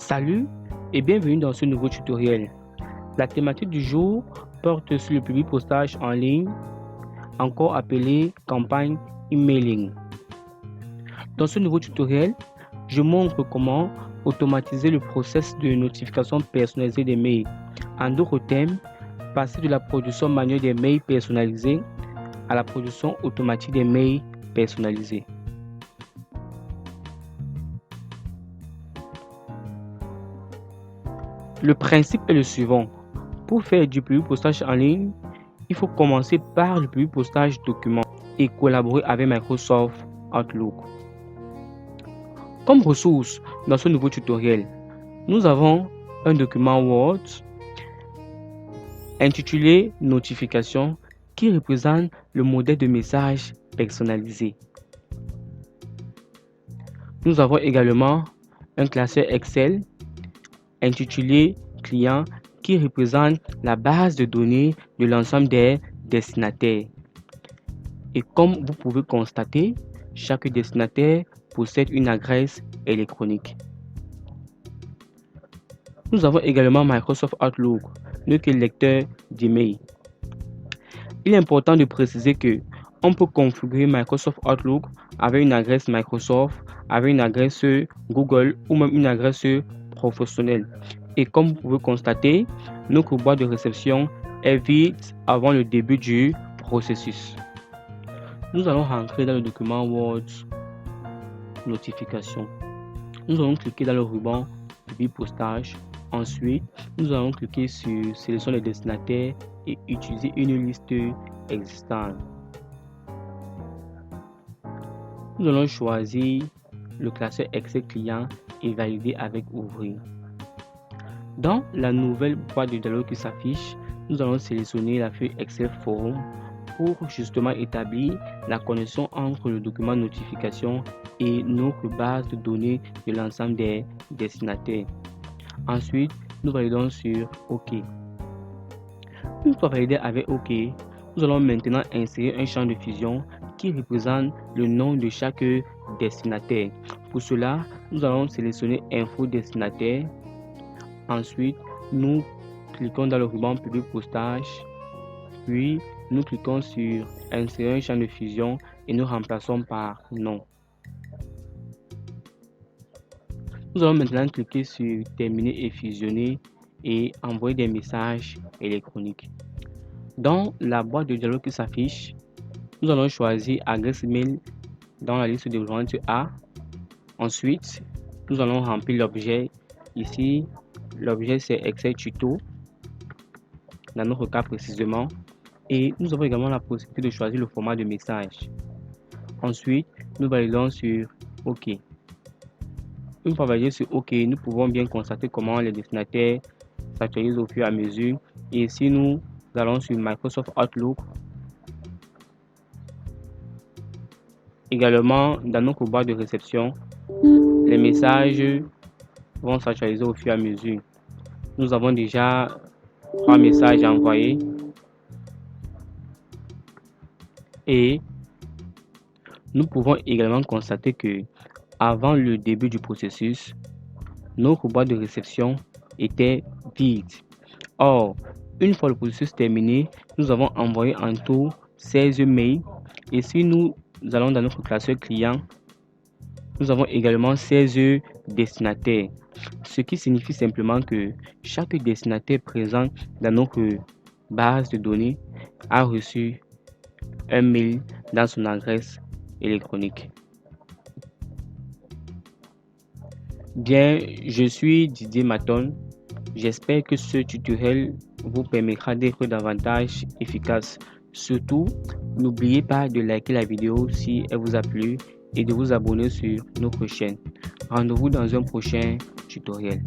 Salut et bienvenue dans ce nouveau tutoriel. La thématique du jour porte sur le public postage en ligne, encore appelé campagne emailing. Dans ce nouveau tutoriel, je montre comment automatiser le processus de notification personnalisée des mails. En d'autres termes, passer de la production manuelle des mails personnalisés à la production automatique des mails personnalisés. Le principe est le suivant. Pour faire du public postage en ligne, il faut commencer par le public postage document et collaborer avec Microsoft Outlook. Comme ressource dans ce nouveau tutoriel, nous avons un document Word intitulé Notification qui représente le modèle de message personnalisé. Nous avons également un classeur Excel intitulé Client qui représente la base de données de l'ensemble des destinataires. Et comme vous pouvez constater, chaque destinataire possède une adresse électronique. Nous avons également Microsoft Outlook, notre lecteur d'email. Il est important de préciser que on peut configurer Microsoft Outlook avec une adresse Microsoft, avec une adresse Google ou même une adresse professionnelle. Et comme vous pouvez constater, notre boîte de réception est vide avant le début du processus. Nous allons rentrer dans le document Word Notification. Nous allons cliquer dans le ruban Public postage. Ensuite, nous allons cliquer sur Sélection des destinataires et utiliser une liste existante. Nous allons choisir le classeur Excel client et valider avec Ouvrir. Dans la nouvelle boîte de dialogue qui s'affiche, nous allons sélectionner la feuille Excel Forum pour justement établir la connexion entre le document notification et notre base de données de l'ensemble des destinataires. Ensuite, nous validons sur OK. Une fois validé avec OK, nous allons maintenant insérer un champ de fusion qui représente le nom de chaque destinataire. Pour cela, nous allons sélectionner Info destinataire. Ensuite, nous cliquons dans le ruban Public postage, puis nous cliquons sur Insérer un champ de fusion et nous remplaçons par Nom. Nous allons maintenant cliquer sur Terminer et fusionner et envoyer des messages électroniques. Dans la boîte de dialogue qui s'affiche, nous allons choisir adresse email dans la liste de jointure A. Ensuite, nous allons remplir l'objet. Ici, l'objet c'est Excel tuto, dans notre cas précisément. Et nous avons également la possibilité de choisir le format de message. Ensuite, nous validons sur OK. Une fois validé sur OK, nous pouvons bien constater comment les destinataires s'actualisent au fur et à mesure. Et si nous allons sur Microsoft Outlook, également dans notre boîte de réception, les messages vont s'actualiser au fur et à mesure. Nous avons déjà 3 messages envoyés et nous pouvons également constater que avant le début du processus, notre boîte de réception était vide. Or, une fois le processus terminé, nous avons envoyé en tout 16 mails et si nous allons dans notre classeur client, nous avons également 16 destinataires, ce qui signifie simplement que chaque destinataire présent dans notre base de données a reçu un mail dans son adresse électronique. Bien, je suis Didier Maton. J'espère que ce tutoriel vous permettra d'être davantage efficace. Surtout, n'oubliez pas de liker la vidéo si elle vous a plu et de vous abonner sur notre chaîne. Rendez-vous dans un prochain tutoriel.